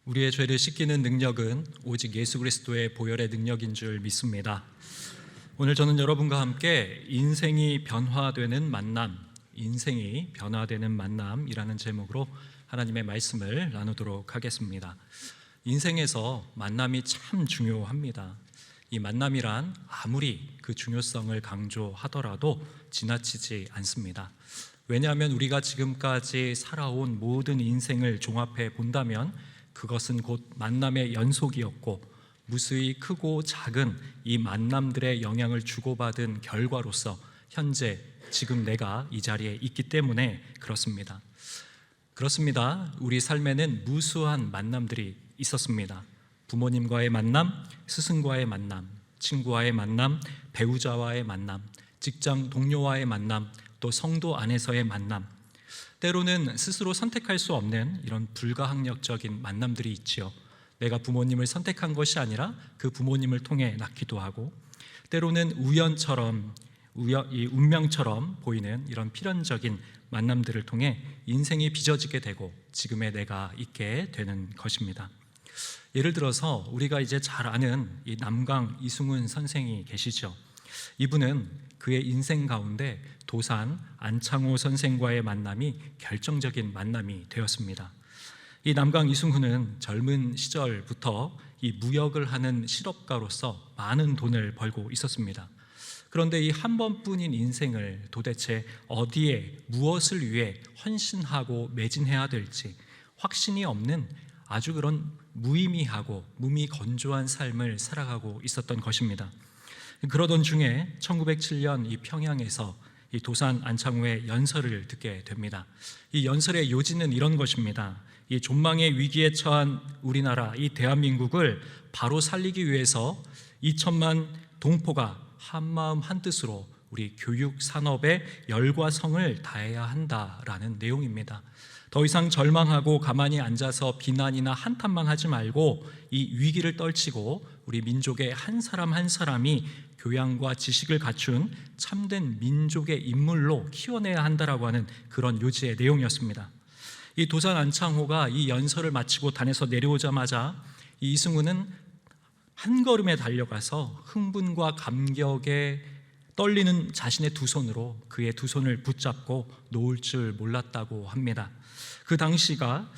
우리의 죄를 씻기는 능력은 오직 예수 그리스도의 보혈의 능력인 줄 믿습니다. 오늘 저는 여러분과 함께 인생이 변화되는 만남이라는 제목으로 하나님의 말씀을 나누도록 하겠습니다. 인생에서 만남이 참 중요합니다. 이 만남이란 아무리 그 중요성을 강조하더라도 지나치지 않습니다. 왜냐하면 우리가 지금까지 살아온 모든 인생을 종합해 본다면 그것은 곧 만남의 연속이었고 무수히 크고 작은 이 만남들의 영향을 주고받은 결과로서 현재 지금 내가 이 자리에 있기 때문에 그렇습니다. 우리 삶에는 무수한 만남들이 있었습니다. 부모님과의 만남, 스승과의 만남, 친구와의 만남, 배우자와의 만남, 직장 동료와의 만남, 또 성도 안에서의 만남, 때로는 스스로 선택할 수 없는 이런 불가항력적인 만남들이 있지요. 내가 부모님을 선택한 것이 아니라 그 부모님을 통해 낳기도 하고, 때로는 운명처럼 보이는 이런 필연적인 만남들을 통해 인생이 빚어지게 되고 지금의 내가 있게 되는 것입니다. 예를 들어서 우리가 이제 잘 아는 이 남강 이승훈 선생이 계시죠. 이분은 그의 인생 가운데 도산 안창호 선생과의 만남이 결정적인 만남이 되었습니다. 이 남강 이승훈은 젊은 시절부터 이 무역을 하는 실업가로서 많은 돈을 벌고 있었습니다. 그런데 이 한 번뿐인 인생을 도대체 어디에 무엇을 위해 헌신하고 매진해야 될지 확신이 없는 아주 그런 무의미하고 무미건조한 삶을 살아가고 있었던 것입니다. 그러던 중에 1907년 이 평양에서 이 도산 안창호의 연설을 듣게 됩니다. 이 연설의 요지는 이런 것입니다. 이 존망의 위기에 처한 우리나라, 이 대한민국을 바로 살리기 위해서 2천만 동포가 한마음 한뜻으로 우리 교육 산업에 열과 성을 다해야 한다라는 내용입니다. 더 이상 절망하고 가만히 앉아서 비난이나 한탄만 하지 말고 이 위기를 떨치고 우리 민족의 한 사람 한 사람이 교양과 지식을 갖춘 참된 민족의 인물로 키워내야 한다라고 하는 그런 요지의 내용이었습니다. 이 도산 안창호가 이 연설을 마치고 단에서 내려오자마자 이 이승훈은 한 걸음에 달려가서 흥분과 감격에 떨리는 자신의 두 손으로 그의 두 손을 붙잡고 놓을 줄 몰랐다고 합니다. 그 당시가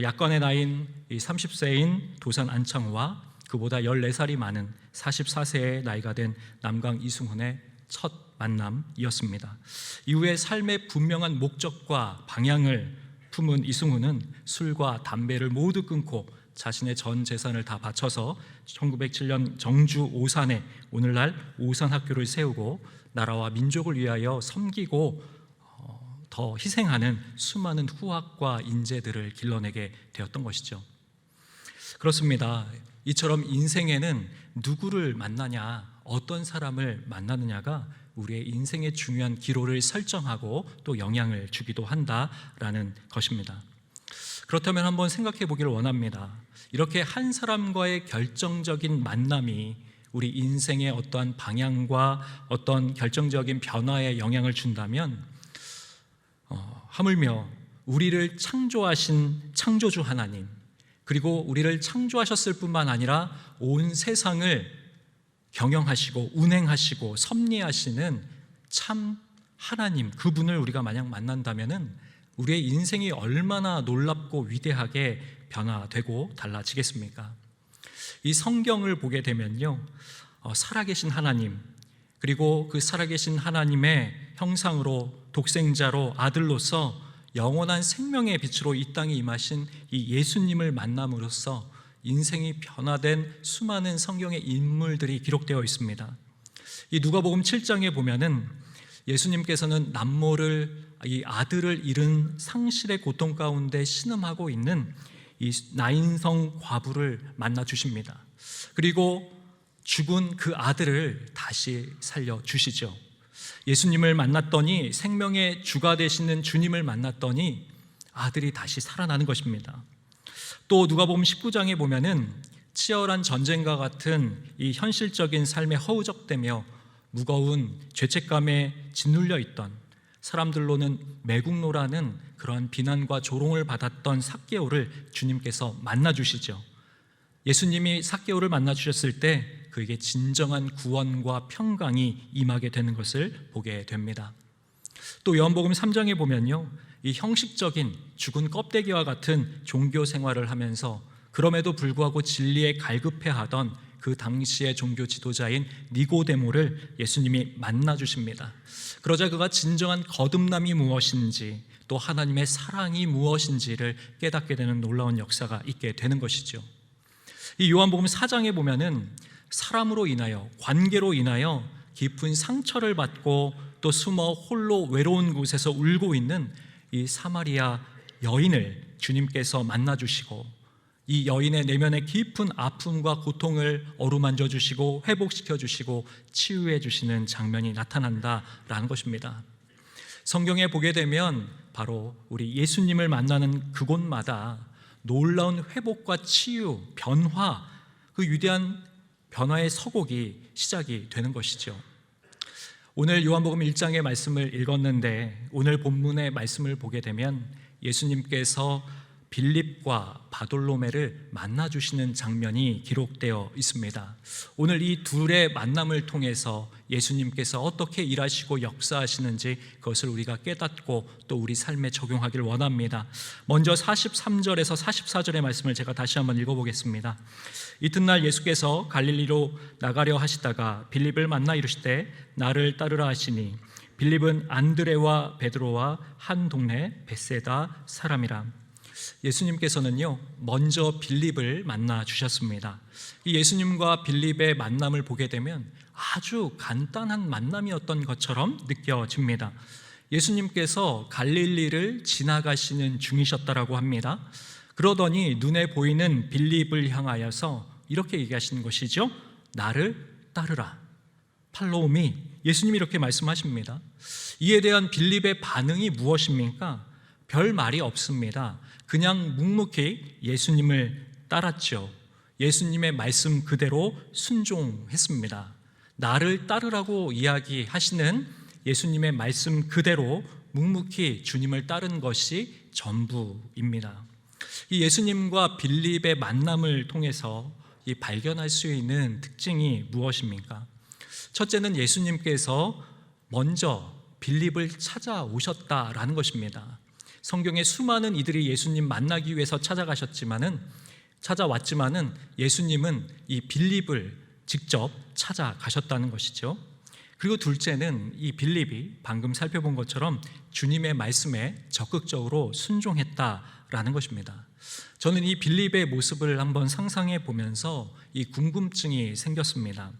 약관의 나이인 30세인 도산 안창호와 그보다 14살이 많은 44세의 나이가 된 남강 이승훈의 첫 만남이었습니다. 이후에 삶의 분명한 목적과 방향을 품은 이승훈은 술과 담배를 모두 끊고 자신의 전 재산을 다 바쳐서 1907년 정주 오산에 오늘날 오산학교를 세우고 나라와 민족을 위하여 섬기고 더 희생하는 수많은 후학과 인재들을 길러내게 되었던 것이죠. 그렇습니다. 이처럼 인생에는 누구를 만나냐, 어떤 사람을 만나느냐가 우리의 인생의 중요한 기로를 설정하고 또 영향을 주기도 한다라는 것입니다. 그렇다면 한번 생각해 보기를 원합니다. 이렇게 한 사람과의 결정적인 만남이 우리 인생의 어떠한 방향과 어떤 결정적인 변화에 영향을 준다면 하물며 우리를 창조하신 창조주 하나님, 그리고 우리를 창조하셨을 뿐만 아니라 온 세상을 경영하시고 운행하시고 섭리하시는 참 하나님, 그분을 우리가 만약 만난다면 우리의 인생이 얼마나 놀랍고 위대하게 변화되고 달라지겠습니까? 이 성경을 보게 되면요, 살아계신 하나님, 그리고 그 살아계신 하나님의 형상으로 독생자로 아들로서 영원한 생명의 빛으로 이 땅에 임하신 이 예수님을 만남으로써 인생이 변화된 수많은 성경의 인물들이 기록되어 있습니다. 이 누가복음 7장에 보면은 예수님께서는 남모를, 이 아들을 잃은 상실의 고통 가운데 신음하고 있는 이 나인성 과부를 만나 주십니다. 그리고 죽은 그 아들을 다시 살려 주시죠. 예수님을 만났더니, 생명의 주가 되시는 주님을 만났더니 아들이 다시 살아나는 것입니다. 또 누가복음 19장에 보면은 치열한 전쟁과 같은 이 현실적인 삶에 허우적대며 무거운 죄책감에 짓눌려 있던 사람들로는 매국노라는 그러한 비난과 조롱을 받았던 삭개오를 주님께서 만나주시죠. 예수님이 삭개오를 만나주셨을 때 그에게 진정한 구원과 평강이 임하게 되는 것을 보게 됩니다. 또 요한복음 3장에 보면요, 이 형식적인 죽은 껍데기와 같은 종교 생활을 하면서 그럼에도 불구하고 진리에 갈급해하던 그 당시의 종교 지도자인 니고데모를 예수님이 만나주십니다. 그러자 그가 진정한 거듭남이 무엇인지, 또 하나님의 사랑이 무엇인지를 깨닫게 되는 놀라운 역사가 있게 되는 것이죠. 이 요한복음 4장에 보면은 사람으로 인하여, 관계로 인하여 깊은 상처를 받고 또 숨어 홀로 외로운 곳에서 울고 있는 이 사마리아 여인을 주님께서 만나주시고 이 여인의 내면의 깊은 아픔과 고통을 어루만져 주시고 회복시켜 주시고 치유해 주시는 장면이 나타난다라는 것입니다. 성경에 보게 되면 바로 우리 예수님을 만나는 그곳마다 놀라운 회복과 치유, 변화, 그 위대한 변화의 서곡이 시작이 되는 것이죠. 오늘 요한복음 1장의 말씀을 읽었는데 오늘 본문의 말씀을 보게 되면 예수님께서 빌립과 바돌로메를 만나주시는 장면이 기록되어 있습니다. 오늘 이 둘의 만남을 통해서 예수님께서 어떻게 일하시고 역사하시는지 그것을 우리가 깨닫고 또 우리 삶에 적용하길 원합니다. 먼저 43절에서 44절의 말씀을 제가 다시 한번 읽어보겠습니다. 이튿날 예수께서 갈릴리로 나가려 하시다가 빌립을 만나 이르시되 나를 따르라 하시니 빌립은 안드레와 베드로와 한 동네 벳세다 사람이라. 예수님께서는요 먼저 빌립을 만나 주셨습니다. 이 예수님과 빌립의 만남을 보게 되면 아주 간단한 만남이었던 것처럼 느껴집니다. 예수님께서 갈릴리를 지나가시는 중이셨다라고 합니다. 그러더니 눈에 보이는 빌립을 향하여서 이렇게 얘기하시는 것이죠. 나를 따르라. 팔로우미. 예수님이 이렇게 말씀하십니다. 이에 대한 빌립의 반응이 무엇입니까? 별 말이 없습니다. 그냥 묵묵히 예수님을 따랐죠. 예수님의 말씀 그대로 순종했습니다. 나를 따르라고 이야기하시는 예수님의 말씀 그대로 묵묵히 주님을 따른 것이 전부입니다. 이 예수님과 빌립의 만남을 통해서 이 발견할 수 있는 특징이 무엇입니까? 첫째는 예수님께서 먼저 빌립을 찾아오셨다라는 것입니다. 성경에 수많은 이들이 예수님 만나기 위해서 찾아왔지만은 예수님은 이 빌립을 직접 찾아가셨다는 것이죠. 그리고 둘째는 이 빌립이 방금 살펴본 것처럼 주님의 말씀에 적극적으로 순종했다라는 것입니다. 저는 이 빌립의 모습을 한번 상상해 보면서 이 궁금증이 생겼습니다.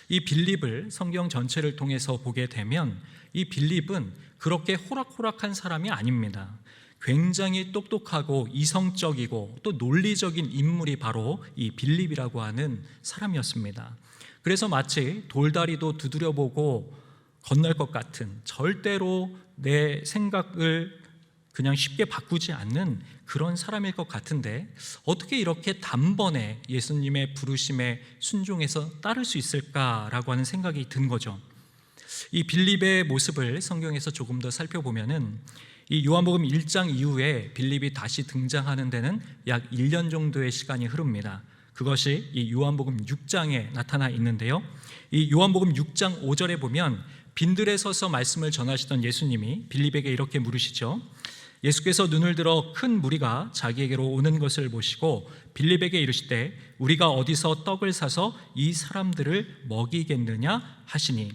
이 빌립을 성경 전체를 통해서 보게 되면 이 빌립은 그렇게 호락호락한 사람이 아닙니다. 굉장히 똑똑하고 이성적이고 또 논리적인 인물이 바로 이 빌립이라고 하는 사람이었습니다. 그래서 마치 돌다리도 두드려보고 건널 것 같은, 절대로 내 생각을 그냥 쉽게 바꾸지 않는 그런 사람일 것 같은데 어떻게 이렇게 단번에 예수님의 부르심에 순종해서 따를 수 있을까라고 하는 생각이 든 거죠. 이 빌립의 모습을 성경에서 조금 더 살펴보면은 이 요한복음 1장 이후에 빌립이 다시 등장하는 데는 약 1년 정도의 시간이 흐릅니다. 그것이 이 요한복음 6장에 나타나 있는데요. 이 요한복음 6장 5절에 보면 빈들에 서서 말씀을 전하시던 예수님이 빌립에게 이렇게 물으시죠. 예수께서 눈을 들어 큰 무리가 자기에게로 오는 것을 보시고 빌립에게 이르시되 우리가 어디서 떡을 사서 이 사람들을 먹이겠느냐 하시니.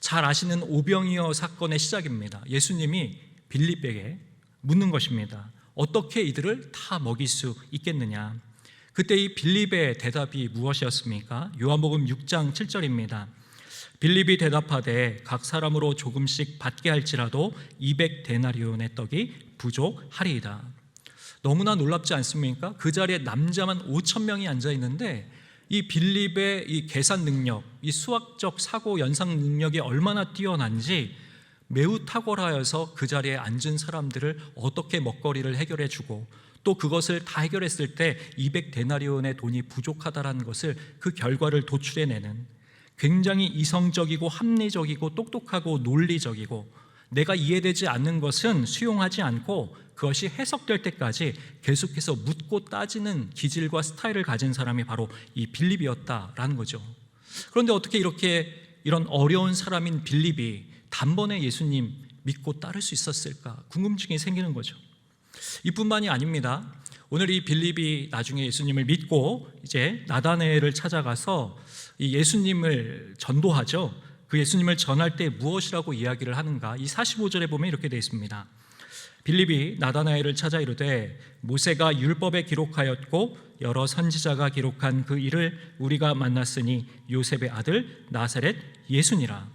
잘 아시는 오병이어 사건의 시작입니다. 예수님이 빌립에게 묻는 것입니다. 어떻게 이들을 다 먹일 수 있겠느냐. 그때 이 빌립의 대답이 무엇이었습니까? 요한복음 6장 7절입니다. 빌립이 대답하되 각 사람으로 조금씩 받게 할지라도 200데나리온의 떡이 부족하리이다. 너무나 놀랍지 않습니까? 그 자리에 남자만 5,000명이 앉아 있는데 이 빌립의 이 계산 능력, 이 수학적 사고 연상 능력이 얼마나 뛰어난지 매우 탁월하여서 그 자리에 앉은 사람들을 어떻게 먹거리를 해결해 주고 또 그것을 다 해결했을 때 200데나리온의 돈이 부족하다라는 것을 그 결과를 도출해내는 굉장히 이성적이고 합리적이고 똑똑하고 논리적이고 내가 이해되지 않는 것은 수용하지 않고 그것이 해석될 때까지 계속해서 묻고 따지는 기질과 스타일을 가진 사람이 바로 이 빌립이었다라는 거죠. 그런데 어떻게 이런 어려운 사람인 빌립이 단번에 예수님 믿고 따를 수 있었을까 궁금증이 생기는 거죠. 이뿐만이 아닙니다. 오늘 이 빌립이 나중에 예수님을 믿고 이제 나다나엘을 찾아가서 이 예수님을 전도하죠. 그 예수님을 전할 때 무엇이라고 이야기를 하는가? 이 45절에 보면 이렇게 되어 있습니다. 빌립이 나다나엘을 찾아 이르되 모세가 율법에 기록하였고 여러 선지자가 기록한 그 일을 우리가 만났으니 요셉의 아들 나사렛 예수니라.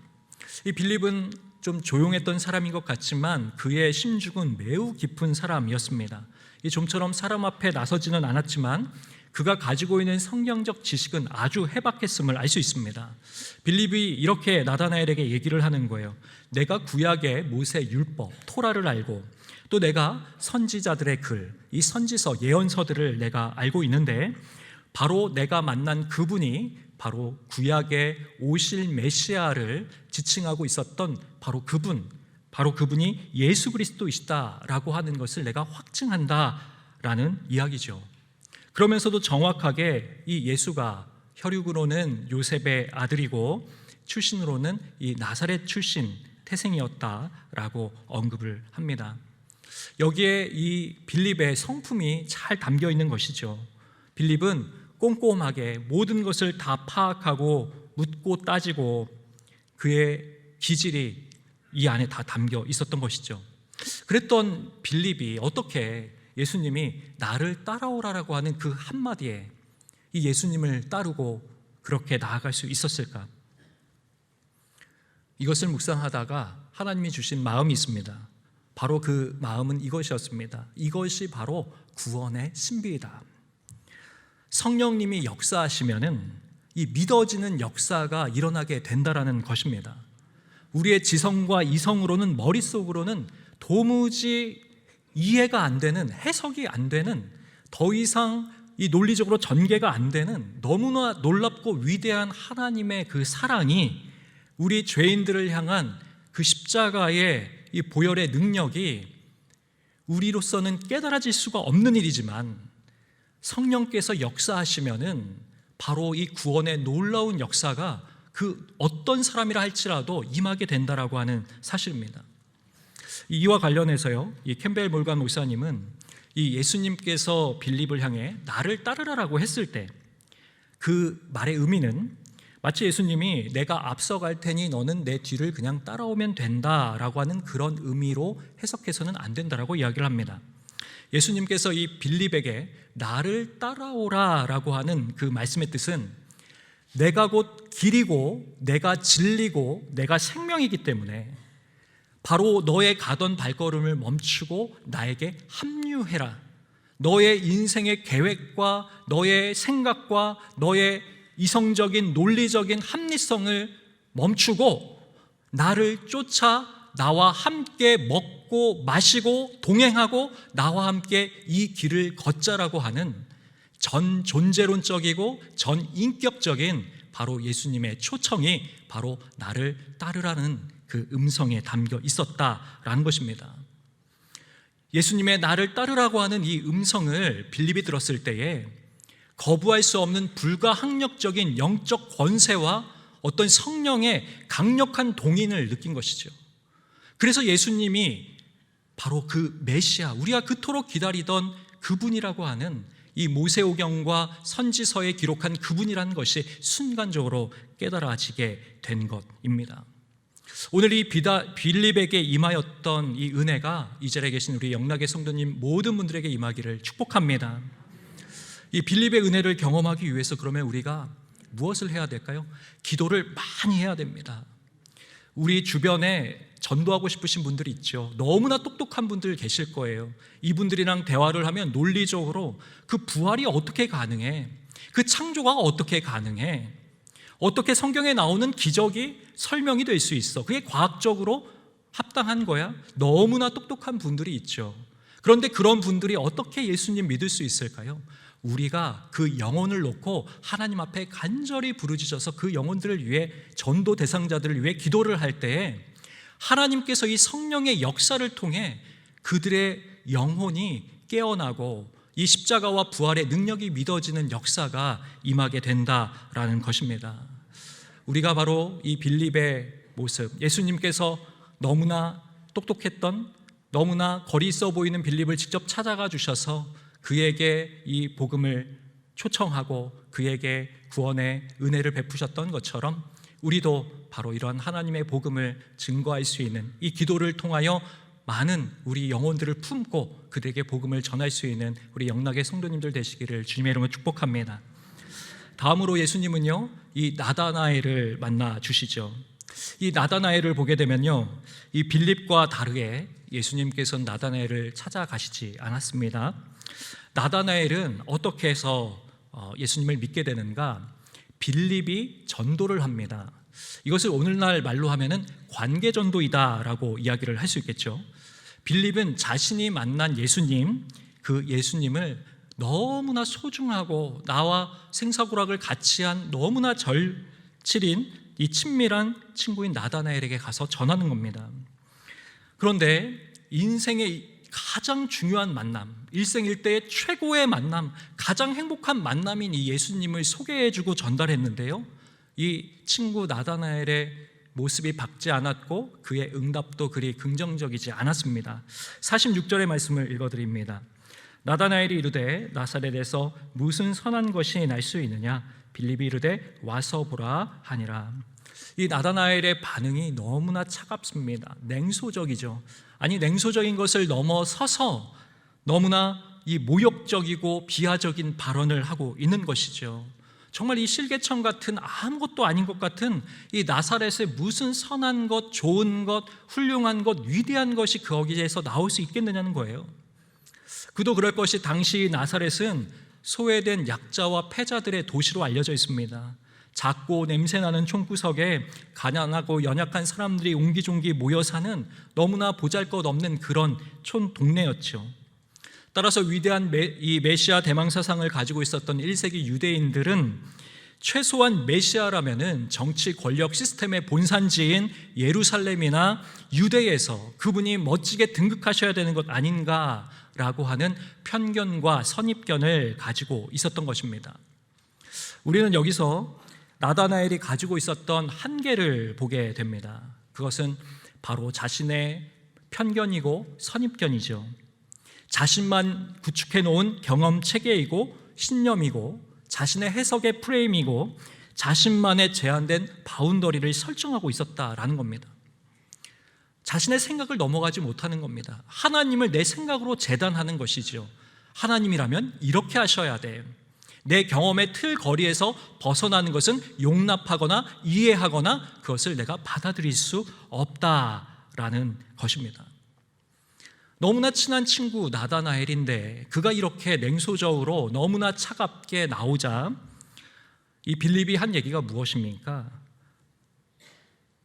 이 빌립은 좀 조용했던 사람인 것 같지만 그의 심중은 매우 깊은 사람이었습니다. 이 좀처럼 사람 앞에 나서지는 않았지만 그가 가지고 있는 성경적 지식은 아주 해박했음을 알 수 있습니다. 빌립이 이렇게 나다나엘에게 얘기를 하는 거예요. 내가 구약의 모세 율법, 토라를 알고 또 내가 선지자들의 글, 이 선지서, 예언서들을 내가 알고 있는데 바로 내가 만난 그분이 바로 구약의 오실 메시아를 지칭하고 있었던 바로 그분이 예수 그리스도이시다라고 하는 것을 내가 확증한다라는 이야기죠. 그러면서도 정확하게 이 예수가 혈육으로는 요셉의 아들이고 출신으로는 이 나사렛 출신 태생이었다라고 언급을 합니다. 여기에 이 빌립의 성품이 잘 담겨 있는 것이죠. 빌립은 꼼꼼하게 모든 것을 다 파악하고 묻고 따지고 그의 기질이 이 안에 다 담겨 있었던 것이죠. 그랬던 빌립이 어떻게 예수님이 나를 따라오라라고 하는 그 한마디에 이 예수님을 따르고 그렇게 나아갈 수 있었을까? 이것을 묵상하다가 하나님이 주신 마음이 있습니다. 바로 그 마음은 이것이었습니다. 이것이 바로 구원의 신비이다. 성령님이 역사하시면은 이 믿어지는 역사가 일어나게 된다라는 것입니다. 우리의 지성과 이성으로는, 머릿속으로는 도무지 이해가 안 되는, 해석이 안 되는, 더 이상 이 논리적으로 전개가 안 되는 너무나 놀랍고 위대한 하나님의 그 사랑이 우리 죄인들을 향한 그 십자가의 이 보혈의 능력이 우리로서는 깨달아질 수가 없는 일이지만 성령께서 역사하시면은 바로 이 구원의 놀라운 역사가 그 어떤 사람이라 할지라도 임하게 된다라고 하는 사실입니다. 이와 관련해서요, 이 캠벨 몰간 목사님은 이 예수님께서 빌립을 향해 나를 따르라라고 했을 때 그 말의 의미는 마치 예수님이 내가 앞서갈 테니 너는 내 뒤를 그냥 따라오면 된다라고 하는 그런 의미로 해석해서는 안 된다라고 이야기를 합니다. 예수님께서 이 빌립에게 나를 따라오라라고 하는 그 말씀의 뜻은 내가 곧 길이고 내가 진리고 내가 생명이기 때문에 바로 너의 가던 발걸음을 멈추고 나에게 합류해라. 너의 인생의 계획과 너의 생각과 너의 이성적인 논리적인 합리성을 멈추고 나를 쫓아 나와 함께 먹고 마시고 동행하고 나와 함께 이 길을 걷자라고 하는 전 존재론적이고 전 인격적인 바로 예수님의 초청이 바로 나를 따르라는 그 음성에 담겨 있었다라는 것입니다. 예수님의 나를 따르라고 하는 이 음성을 빌립이 들었을 때에 거부할 수 없는 불가항력적인 영적 권세와 어떤 성령의 강력한 동인을 느낀 것이죠. 그래서 예수님이 바로 그 메시아, 우리가 그토록 기다리던 그분이라고 하는 이 모세오경과 선지서에 기록한 그분이라는 것이 순간적으로 깨달아지게 된 것입니다. 오늘 이 빌립에게 임하였던 이 은혜가 이 자리에 계신 우리 영락의 성도님 모든 분들에게 임하기를 축복합니다. 이 빌립의 은혜를 경험하기 위해서 그러면 우리가 무엇을 해야 될까요? 기도를 많이 해야 됩니다. 우리 주변에 전도하고 싶으신 분들이 있죠. 너무나 똑똑한 분들 계실 거예요. 이분들이랑 대화를 하면 논리적으로 그 부활이 어떻게 가능해? 그 창조가 어떻게 가능해? 어떻게 성경에 나오는 기적이 설명이 될 수 있어? 그게 과학적으로 합당한 거야? 너무나 똑똑한 분들이 있죠. 그런데 그런 분들이 어떻게 예수님 믿을 수 있을까요? 우리가 그 영혼을 놓고 하나님 앞에 간절히 부르짖어서 그 영혼들을 위해, 전도 대상자들을 위해 기도를 할 때에 하나님께서 이 성령의 역사를 통해 그들의 영혼이 깨어나고 이 십자가와 부활의 능력이 믿어지는 역사가 임하게 된다라는 것입니다. 우리가 바로 이 빌립의 모습, 예수님께서 너무나 똑똑했던, 너무나 거리 있어 보이는 빌립을 직접 찾아가 주셔서 그에게 이 복음을 초청하고 그에게 구원의 은혜를 베푸셨던 것처럼 우리도 바로 이런 하나님의 복음을 증거할 수 있는 이 기도를 통하여 많은 우리 영혼들을 품고 그들에게 복음을 전할 수 있는 우리 영락의 성도님들 되시기를 주님의 이름으로 축복합니다. 다음으로 예수님은요, 이 나다나엘을 만나 주시죠. 이 나다나엘을 보게 되면요, 이 빌립과 다르게 예수님께서는 나다나엘을 찾아가시지 않았습니다. 나다나엘은 어떻게 해서 예수님을 믿게 되는가? 빌립이 전도를 합니다. 이것을 오늘날 말로 하면은 관계 전도이다라고 이야기를 할 수 있겠죠. 빌립은 자신이 만난 예수님, 그 예수님을 너무나 소중하고 나와 생사고락을 같이 한 너무나 절친인 이 친밀한 친구인 나다나엘에게 가서 전하는 겁니다. 그런데 인생의 가장 중요한 만남, 일생일대의 최고의 만남, 가장 행복한 만남인 이 예수님을 소개해주고 전달했는데요, 이 친구 나다나엘의 모습이 밝지 않았고 그의 응답도 그리 긍정적이지 않았습니다. 46절의 말씀을 읽어드립니다. 나다나엘이 이르되 나사렛에서 무슨 선한 것이 날 수 있느냐? 빌립이 이르되 와서 보라 하니라. 이 나다나엘의 반응이 너무나 차갑습니다. 냉소적이죠. 아니, 냉소적인 것을 넘어서서 너무나 이 모욕적이고 비하적인 발언을 하고 있는 것이죠. 정말 이 실개천 같은 아무것도 아닌 것 같은 이 나사렛에 무슨 선한 것, 좋은 것, 훌륭한 것, 위대한 것이 거기에서 나올 수 있겠느냐는 거예요. 그도 그럴 것이 당시 나사렛은 소외된 약자와 패자들의 도시로 알려져 있습니다. 작고 냄새나는 촌구석에 가난하고 연약한 사람들이 옹기종기 모여 사는 너무나 보잘것없는 그런 촌 동네였죠. 따라서 위대한 이 메시아 대망사상을 가지고 있었던 1세기 유대인들은 최소한 메시아라면은 정치 권력 시스템의 본산지인 예루살렘이나 유대에서 그분이 멋지게 등극하셔야 되는 것 아닌가라고 하는 편견과 선입견을 가지고 있었던 것입니다. 우리는 여기서 나다나엘이 가지고 있었던 한계를 보게 됩니다. 그것은 바로 자신의 편견이고 선입견이죠. 자신만 구축해 놓은 경험 체계이고 신념이고 자신의 해석의 프레임이고 자신만의 제한된 바운더리를 설정하고 있었다라는 겁니다. 자신의 생각을 넘어가지 못하는 겁니다. 하나님을 내 생각으로 재단하는 것이죠. 하나님이라면 이렇게 하셔야 돼. 내 경험의 틀 거리에서 벗어나는 것은 용납하거나 이해하거나 그것을 내가 받아들일 수 없다라는 것입니다. 너무나 친한 친구 나다나엘인데 그가 이렇게 냉소적으로 너무나 차갑게 나오자 이 빌립이 한 얘기가 무엇입니까?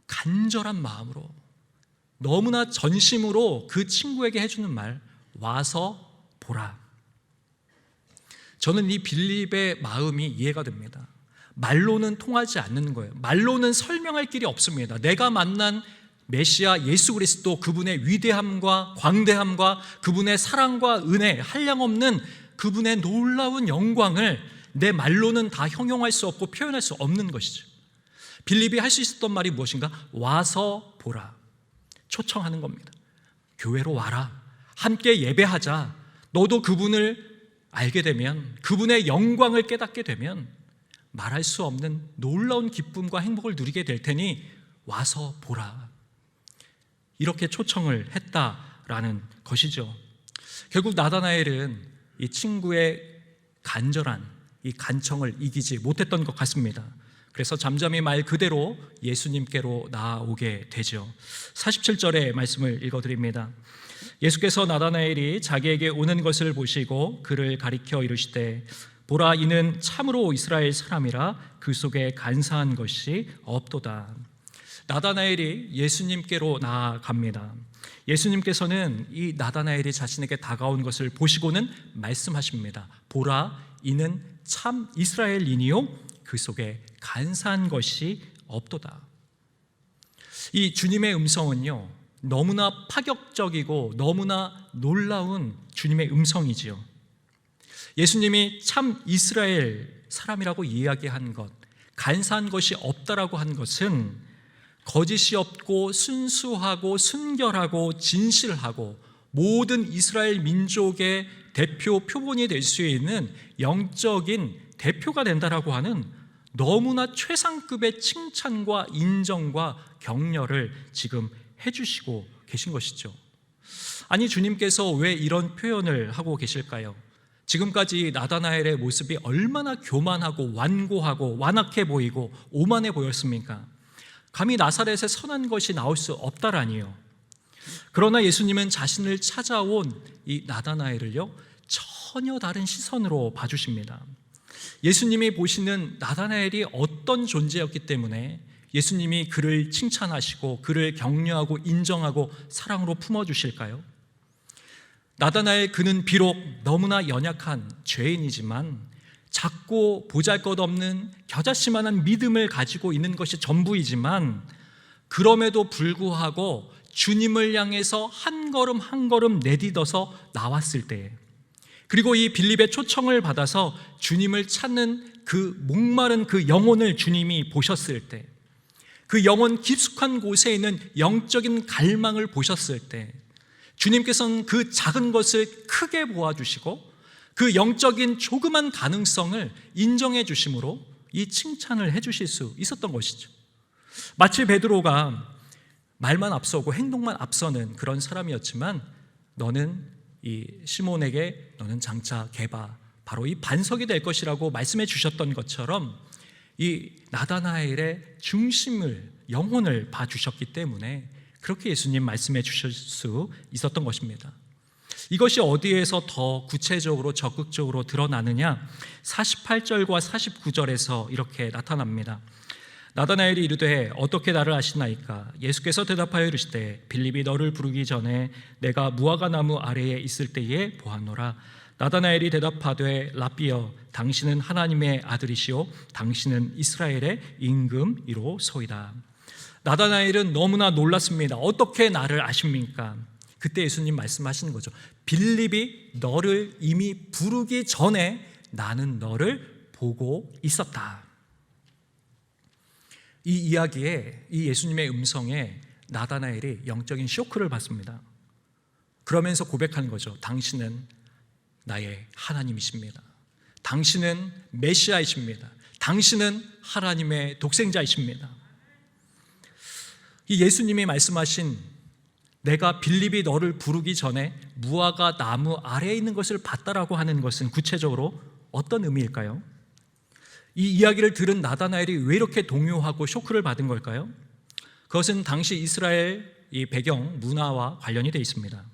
간절한 마음으로 너무나 전심으로 그 친구에게 해주는 말, 와서 보라. 저는 이 빌립의 마음이 이해가 됩니다. 말로는 통하지 않는 거예요. 말로는 설명할 길이 없습니다. 내가 만난 메시아 예수 그리스도, 그분의 위대함과 광대함과 그분의 사랑과 은혜, 한량없는 그분의 놀라운 영광을 내 말로는 다 형용할 수 없고 표현할 수 없는 것이죠. 빌립이 할 수 있었던 말이 무엇인가? 와서 보라. 초청하는 겁니다. 교회로 와라. 함께 예배하자. 너도 그분을 알게 되면, 그분의 영광을 깨닫게 되면 말할 수 없는 놀라운 기쁨과 행복을 누리게 될 테니 와서 보라. 이렇게 초청을 했다라는 것이죠. 결국 나다나엘은 이 친구의 간절한 이 간청을 이기지 못했던 것 같습니다. 그래서 잠잠히 말 그대로 예수님께로 나아오게 되죠. 47절의 말씀을 읽어드립니다. 예수께서 나다나엘이 자기에게 오는 것을 보시고 그를 가리켜 이르시되 보라, 이는 참으로 이스라엘 사람이라 그 속에 간사한 것이 없도다. 나다나엘이 예수님께로 나아갑니다. 예수님께서는 이 나다나엘이 자신에게 다가온 것을 보시고는 말씀하십니다. 보라, 이는 참 이스라엘인이요 그 속에 간사한 것이 없도다. 이 주님의 음성은요, 너무나 파격적이고 너무나 놀라운 주님의 음성이지요. 예수님이 참 이스라엘 사람이라고 이야기한 것, 간사한 것이 없다라고 한 것은 거짓이 없고 순수하고 순결하고 진실하고 모든 이스라엘 민족의 대표 표본이 될 수 있는 영적인 대표가 된다라고 하는 너무나 최상급의 칭찬과 인정과 격려를 지금 해주시고 계신 것이죠. 아니, 주님께서 왜 이런 표현을 하고 계실까요? 지금까지 나다나엘의 모습이 얼마나 교만하고 완고하고 완악해 보이고 오만해 보였습니까? 감히 나사렛에 선한 것이 나올 수 없다라니요. 그러나 예수님은 자신을 찾아온 이 나다나엘을요, 전혀 다른 시선으로 봐주십니다. 예수님이 보시는 나다나엘이 어떤 존재였기 때문에 예수님이 그를 칭찬하시고 그를 격려하고 인정하고 사랑으로 품어주실까요? 나다나엘, 그는 비록 너무나 연약한 죄인이지만 작고 보잘것없는 겨자씨만한 믿음을 가지고 있는 것이 전부이지만, 그럼에도 불구하고 주님을 향해서 한 걸음 한 걸음 내딛어서 나왔을 때, 그리고 이 빌립의 초청을 받아서 주님을 찾는 그 목마른 그 영혼을 주님이 보셨을 때, 그 영혼 깊숙한 곳에 있는 영적인 갈망을 보셨을 때, 주님께서는 그 작은 것을 크게 보아주시고 그 영적인 조그만 가능성을 인정해 주심으로 이 칭찬을 해 주실 수 있었던 것이죠. 마치 베드로가 말만 앞서고 행동만 앞서는 그런 사람이었지만, 너는 이 시몬에게 너는 장차 개바, 바로 이 반석이 될 것이라고 말씀해 주셨던 것처럼 이 나다나엘의 중심을, 영혼을 봐주셨기 때문에 그렇게 예수님 말씀해 주실 수 있었던 것입니다. 이것이 어디에서 더 구체적으로 적극적으로 드러나느냐? 48절과 49절에서 이렇게 나타납니다. 나다나엘이 이르되 어떻게 나를 아시나이까? 예수께서 대답하여 이르시되 빌립이 너를 부르기 전에 내가 무화과 나무 아래에 있을 때에 보았노라. 나다나엘이 대답하되 라삐여, 당신은 하나님의 아들이시오 당신은 이스라엘의 임금이로소이다. 나다나엘은 너무나 놀랐습니다. 어떻게 나를 아십니까? 그때 예수님 말씀하시는 거죠. 빌립이 너를 이미 부르기 전에 나는 너를 보고 있었다. 이 이야기에, 이 예수님의 음성에 나다나엘이 영적인 쇼크를 받습니다. 그러면서 고백하는 거죠. 당신은 나의 하나님이십니다. 당신은 메시아이십니다. 당신은 하나님의 독생자이십니다. 이 예수님이 말씀하신 내가 빌립이 너를 부르기 전에 무화과 나무 아래에 있는 것을 봤다라고 하는 것은 구체적으로 어떤 의미일까요? 이 이야기를 들은 나다나엘이 왜 이렇게 동요하고 쇼크를 받은 걸까요? 그것은 당시 이스라엘 이 배경 문화와 관련이 되어 있습니다.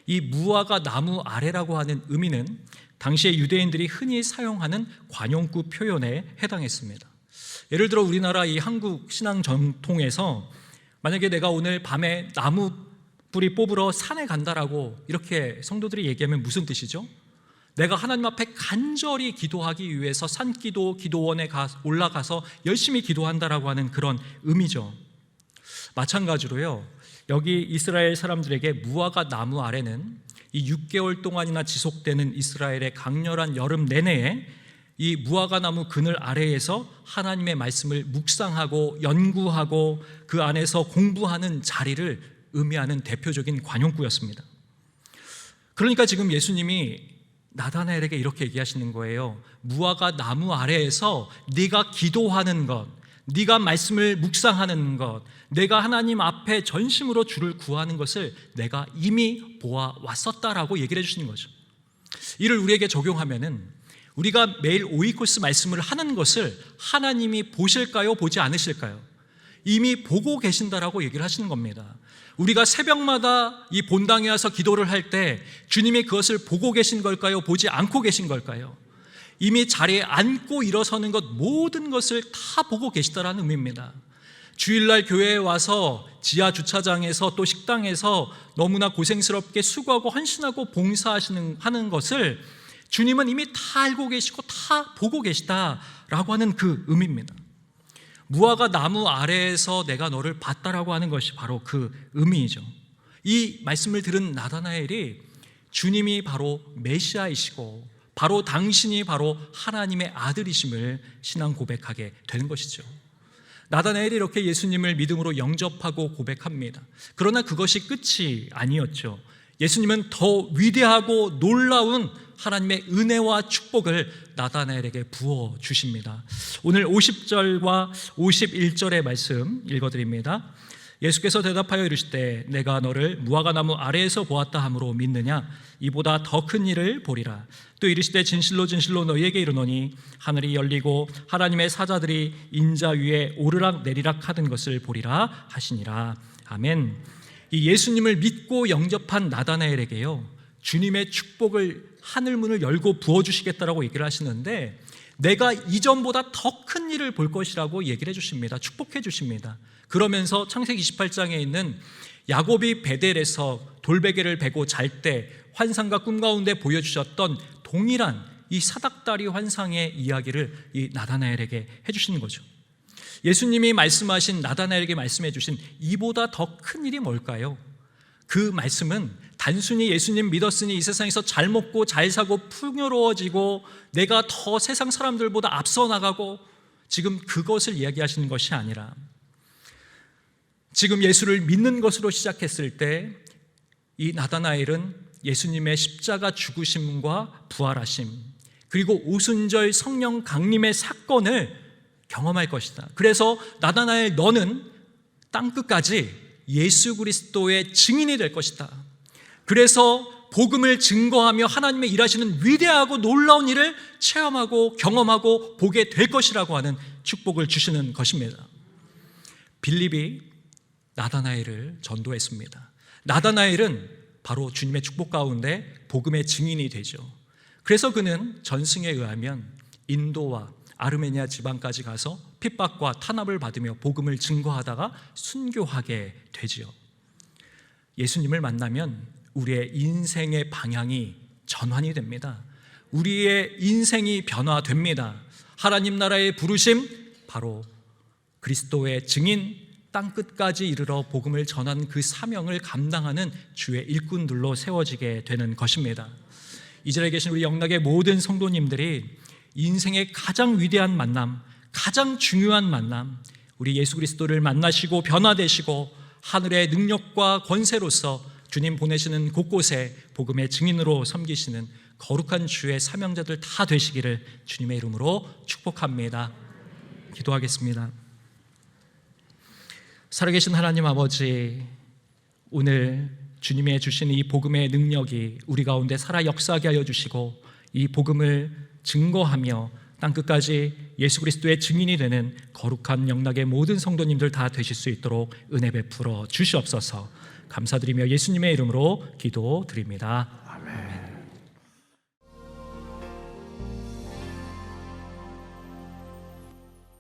이 무화과 나무 아래라고 하는 의미는 당시의 유대인들이 흔히 사용하는 관용구 표현에 해당했습니다. 예를 들어 우리나라 이 한국 신앙 전통에서 만약에 내가 오늘 밤에 나무 뿌리 뽑으러 산에 간다라고 이렇게 성도들이 얘기하면 무슨 뜻이죠? 내가 하나님 앞에 간절히 기도하기 위해서 산기도 기도원에 올라가서 열심히 기도한다라고 하는 그런 의미죠. 마찬가지로요, 여기 이스라엘 사람들에게 무화과 나무 아래는 이 6개월 동안이나 지속되는 이스라엘의 강렬한 여름 내내에 이 무화과 나무 그늘 아래에서 하나님의 말씀을 묵상하고 연구하고 그 안에서 공부하는 자리를 의미하는 대표적인 관용구였습니다. 그러니까 지금 예수님이 나다나엘에게 이렇게 얘기하시는 거예요. 무화과 나무 아래에서 네가 기도하는 것, 네가 말씀을 묵상하는 것, 내가 하나님 앞에 전심으로 주를 구하는 것을 내가 이미 보아왔었다라고 얘기를 해주시는 거죠. 이를 우리에게 적용하면은 우리가 매일 오이코스 말씀을 하는 것을 하나님이 보실까요? 보지 않으실까요? 이미 보고 계신다라고 얘기를 하시는 겁니다. 우리가 새벽마다 이 본당에 와서 기도를 할 때 주님이 그것을 보고 계신 걸까요? 보지 않고 계신 걸까요? 이미 자리에 앉고 일어서는 것 모든 것을 다 보고 계시다라는 의미입니다. 주일날 교회에 와서 지하 주차장에서 또 식당에서 너무나 고생스럽게 수고하고 헌신하고 봉사하는 것을 주님은 이미 다 알고 계시고 다 보고 계시다라고 하는 그 의미입니다. 무화과 나무 아래에서 내가 너를 봤다라고 하는 것이 바로 그 의미이죠. 이 말씀을 들은 나다나엘이 주님이 바로 메시아이시고 바로 당신이 바로 하나님의 아들이심을 신앙 고백하게 되는 것이죠. 나다나엘이 이렇게 예수님을 믿음으로 영접하고 고백합니다. 그러나 그것이 끝이 아니었죠. 예수님은 더 위대하고 놀라운 하나님의 은혜와 축복을 나다나엘에게 부어주십니다. 오늘 50절과 51절의 말씀 읽어드립니다. 예수께서 대답하여 이르시되 내가 너를 무화과나무 아래에서 보았다 함으로 믿느냐? 이보다 더 큰 일을 보리라. 또 이르시되 진실로 진실로 너희에게 이르노니 하늘이 열리고 하나님의 사자들이 인자 위에 오르락 내리락 하는 것을 보리라 하시니라. 아멘. 이 예수님을 믿고 영접한 나다나엘에게요, 주님의 축복을 하늘문을 열고 부어주시겠다라고 얘기를 하시는데, 내가 이전보다 더 큰 일을 볼 것이라고 얘기를 해주십니다. 축복해 주십니다. 그러면서 창세기 28장에 있는 야곱이 베델에서 돌베개를 베고 잘 때 환상과 꿈 가운데 보여주셨던 동일한 이 사닥다리 환상의 이야기를 이 나다나엘에게 해주시는 거죠. 예수님이 말씀하신, 나다나엘에게 말씀해 주신 이보다 더 큰 일이 뭘까요? 그 말씀은 단순히 예수님 믿었으니 이 세상에서 잘 먹고 잘 사고 풍요로워지고 내가 더 세상 사람들보다 앞서 나가고 지금 그것을 이야기하시는 것이 아니라, 지금 예수를 믿는 것으로 시작했을 때 이 나다나엘은 예수님의 십자가 죽으심과 부활하심, 그리고 오순절 성령 강림의 사건을 경험할 것이다. 그래서 나다나엘, 너는 땅끝까지 예수 그리스도의 증인이 될 것이다. 그래서 복음을 증거하며 하나님의 일하시는 위대하고 놀라운 일을 체험하고 경험하고 보게 될 것이라고 하는 축복을 주시는 것입니다. 빌립이 나다나엘을 전도했습니다. 나다나엘은 바로 주님의 축복 가운데 복음의 증인이 되죠. 그래서 그는 전승에 의하면 인도와 아르메니아 지방까지 가서 핍박과 탄압을 받으며 복음을 증거하다가 순교하게 되지요. 예수님을 만나면 우리의 인생의 방향이 전환이 됩니다. 우리의 인생이 변화됩니다. 하나님 나라의 부르심, 바로 그리스도의 증인, 땅끝까지 이르러 복음을 전하는 그 사명을 감당하는 주의 일꾼들로 세워지게 되는 것입니다. 이 자리에 계신 우리 영락의 모든 성도님들이 인생의 가장 위대한 만남, 가장 중요한 만남, 우리 예수 그리스도를 만나시고 변화되시고 하늘의 능력과 권세로서 주님 보내시는 곳곳에 복음의 증인으로 섬기시는 거룩한 주의 사명자들 다 되시기를 주님의 이름으로 축복합니다. 기도하겠습니다. 살아계신 하나님 아버지, 오늘 주님의 주시는 이 복음의 능력이 우리 가운데 살아 역사하게 하여 주시고 이 복음을 증거하며 땅끝까지 예수 그리스도의 증인이 되는 거룩한 영락의 모든 성도님들 다 되실 수 있도록 은혜 베풀어 주시옵소서. 감사드리며 예수님의 이름으로 기도드립니다.